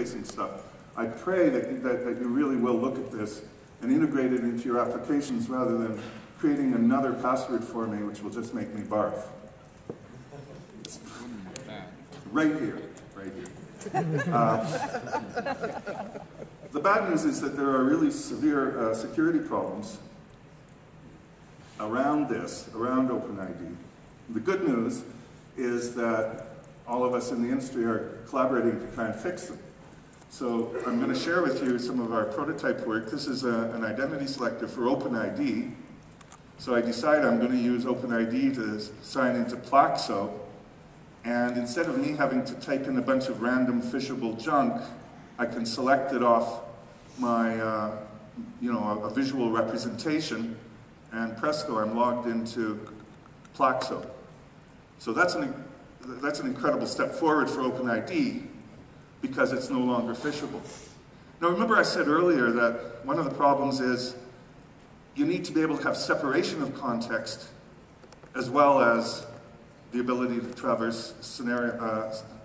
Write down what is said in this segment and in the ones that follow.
interfacing stuff. I pray that you really will look at this and integrate it into your applications rather than creating another password for me, which will just make me barf. Right here, right here. The bad news is that there are really severe security problems around this, around OpenID. The good news is that all of us in the industry are collaborating to try and fix them. So I'm going to share with you some of our prototype work. This is an identity selector for OpenID. So I decide I'm going to use OpenID to sign into Plaxo. And instead of me having to type in a bunch of random phishable junk, I can select it off my, a visual representation, and presto, I'm logged into Plaxo. So that's an incredible step forward for OpenID because it's no longer phishable. Now remember I said earlier that one of the problems is you need to be able to have separation of context as well as the ability to traverse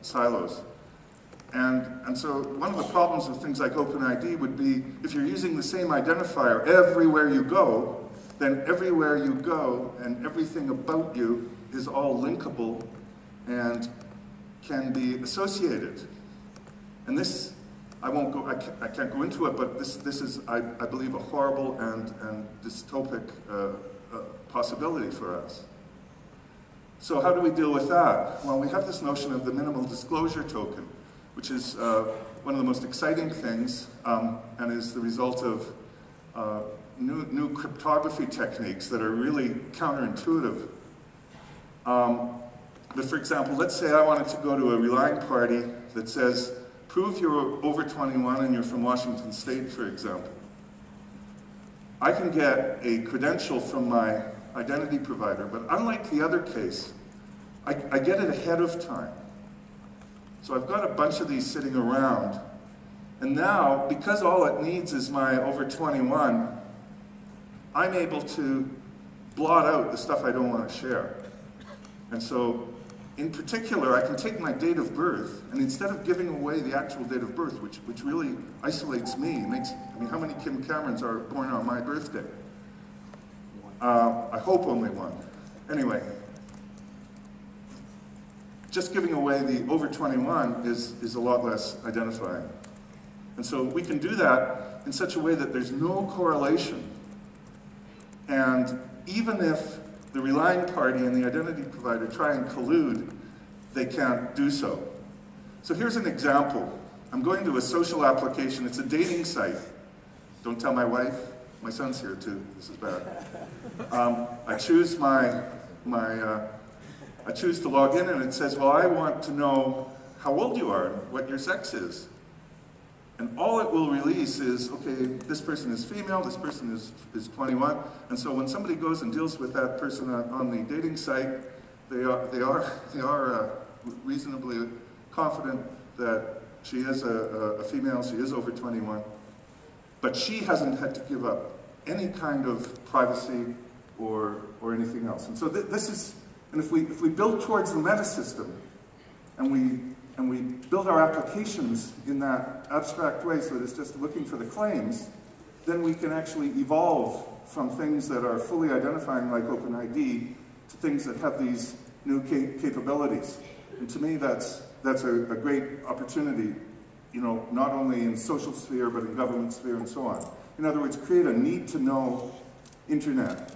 silos. And so one of the problems with things like OpenID would be if you're using the same identifier everywhere you go, then everywhere you go and everything about you is all linkable and can be associated. And this, I can't go into it, but this is, I believe, a horrible and dystopic possibility for us. So how do we deal with that? Well, we have this notion of the minimal disclosure token, which is one of the most exciting things and is the result of new cryptography techniques that are really counterintuitive. But for example, let's say I wanted to go to a relying party that says, prove you're over 21 and you're from Washington State, for example. I can get a credential from my identity provider, but unlike the other case, I get it ahead of time. So I've got a bunch of these sitting around, and now, because all it needs is my over 21, I'm able to blot out the stuff I don't want to share. And so, in particular, I can take my date of birth, and instead of giving away the actual date of birth, which really isolates me, how many Kim Camerons are born on my birthday? I hope only one. Anyway, just giving away the over 21 is a lot less identifying. And so we can do that in such a way that there's no correlation. And even if the relying party and the identity provider try and collude, they can't do so. So here's an example. I'm going to a social application. It's a dating site. Don't tell my wife. My son's here too. This is bad. I choose I choose to log in, and it says, well, I want to know how old you are and what your sex is. And all it will release is, okay, this person is female, this person is 21, and so when somebody goes and deals with that person on the dating site, they are reasonably confident that she is a female, she is over 21, but she hasn't had to give up any kind of privacy or anything else. And so this is, and if we build towards the meta system, and we build our applications in that abstract way so that it's just looking for the claims, then we can actually evolve from things that are fully identifying like OpenID to things that have these new capabilities. And to me, that's a great opportunity, not only in social sphere, but in government sphere and so on. In other words, create a need-to-know internet.